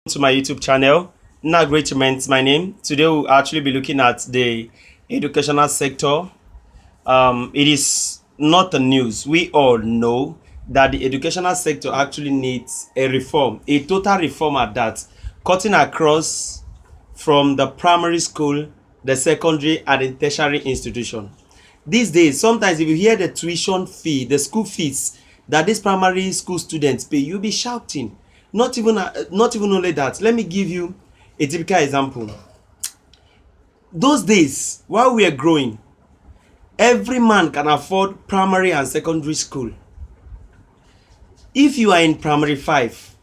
To my YouTube channel. Now, great Men's my name. Today we'll actually be looking at the educational sector. It is not the news. We all know that the educational sector actually needs a reform, a total reform at that, cutting across from the primary school, the secondary, and the tertiary institution. These days, sometimes if you hear the tuition fee, the school fees that these primary school students pay, you'll be shouting. Not even only that. Let me give you a typical example. Those days, while we are growing, every man can afford primary and secondary school. If you are in primary 5,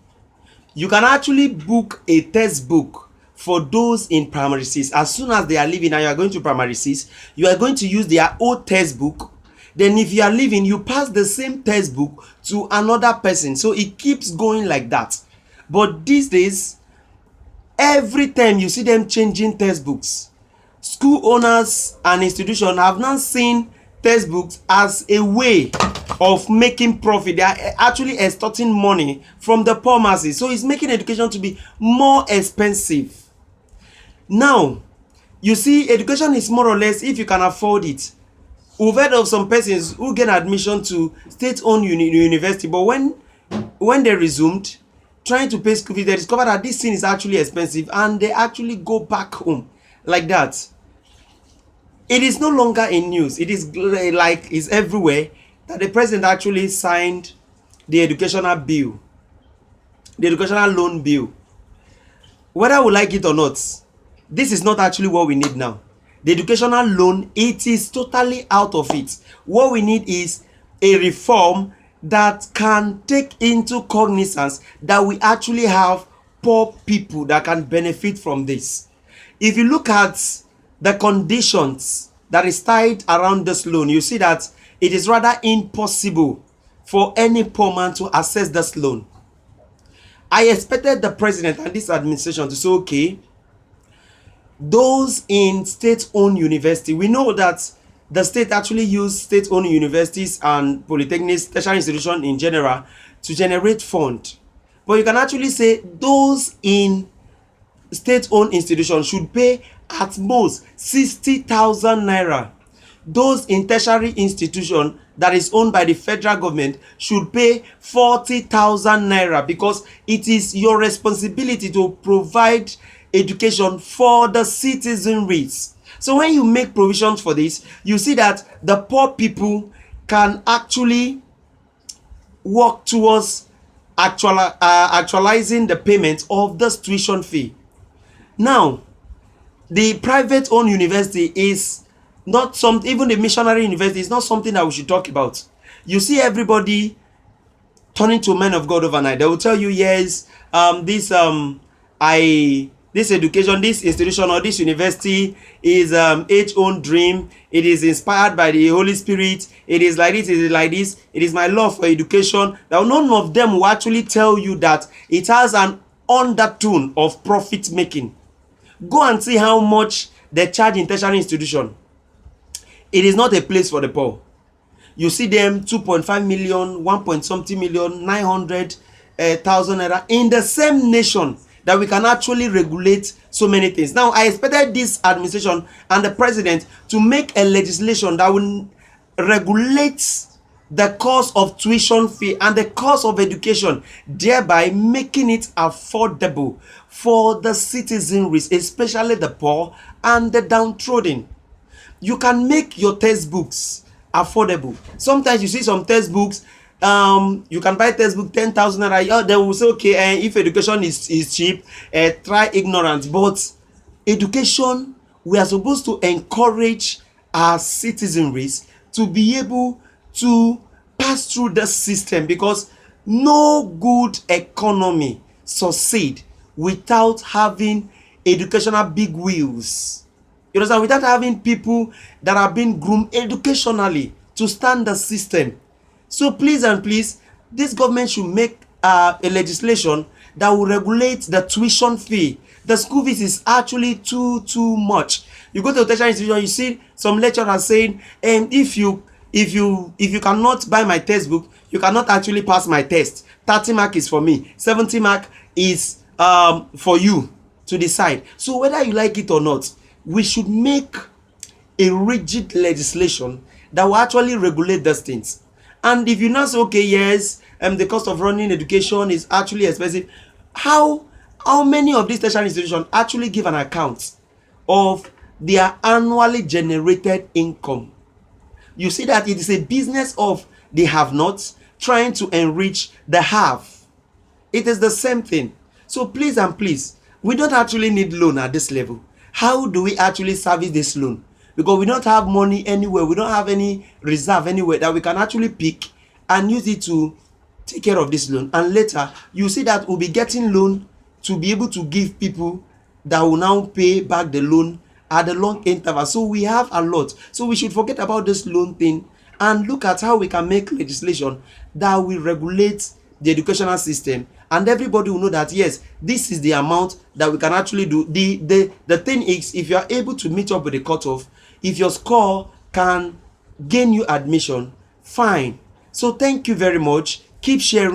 you can actually book a textbook for those in primary 6. As soon as they are leaving and you are going to primary 6, you are going to use their old textbook. Then if you are leaving, you pass the same textbook to another person. So it keeps going like that. But these days, every time you see them changing textbooks, school owners and institutions have now seen textbooks as a way of making profit. They are actually extorting money from the poor masses. So it's making education to be more expensive. Now, you see, education is more or less if you can afford it. We've heard of some persons who get admission to state-owned university, but when they resumed trying to pay school fees, they discovered that this thing is actually expensive, and they actually go back home like that. It is no longer in news. It is like it's everywhere that the president actually signed the educational bill, the educational loan bill. Whether we like it or not, this is not actually what we need now. The educational loan, it is totally out of it. What we need is a reform that can take into cognizance that we actually have poor people that can benefit from this. If you look at the conditions that is tied around this loan, you see that it is rather impossible for any poor man to access this loan. I expected the president and this administration to say, okay, those in state-owned university, we know that the state actually use state-owned universities and polytechnics, tertiary institutions in general, to generate fund. But you can actually say those in state-owned institutions should pay at most 60,000 naira. Those in tertiary institution that is owned by the federal government should pay 40,000 naira, because it is your responsibility to provide education for the citizenry. So when you make provisions for this, you see that the poor people can actually work towards actualizing the payment of the tuition fee. Now, the private owned university is not some, even the missionary university is not something that we should talk about. You see everybody turning to men of God overnight. They will tell you, yes, this education, this institution, or this university is its own dream. It is inspired by the Holy Spirit. It is like this, it is like this. It is my love for education. Now, none of them will actually tell you that it has an undertone of profit making. Go and see how much they charge in tertiary institution. It is not a place for the poor. You see them 2.5 million, 1 point something million, 900,000 naira in the same nation, that we can actually regulate so many things. Now, I expected this administration and the president to make a legislation that will regulate the cost of tuition fee and the cost of education, thereby making it affordable for the citizenry, especially the poor and the downtrodden. You can make your textbooks affordable. Sometimes you see some textbooks, you can buy textbook 10,000 naira. They will say, okay, if education is cheap, try ignorance. But education, we are supposed to encourage our citizenry to be able to pass through the system, because no good economy succeed without having educational big wheels. You understand? Without having people that are being groomed educationally to stand the system. So please and please, this government should make a legislation that will regulate the tuition fee. The school fees is actually too much. You go to a tertiary institution, you see some lecturers saying, if you cannot buy my textbook, you cannot actually pass my test. 30 mark is for me, 70 mark is for you to decide. So whether you like it or not, we should make a rigid legislation that will actually regulate those things. And if you now say, okay, yes, the cost of running education is actually expensive, how many of these tertiary institutions actually give an account of their annually generated income? You see that it is a business of the have-nots trying to enrich the have. It is the same thing. So please and please, we don't actually need loan at this level. How do we actually service this loan? Because we don't have money anywhere. We don't have any reserve anywhere that we can actually pick and use it to take care of this loan. And later, you see that we'll be getting loan to be able to give people that will now pay back the loan at the long interval. So we have a lot. So we should forget about this loan thing and look at how we can make legislation that will regulate the educational system, and everybody will know that yes, this is the amount that we can actually do. The thing is, if you are able to meet up with the cutoff, if your score can gain you admission, fine. So thank you very much. Keep sharing.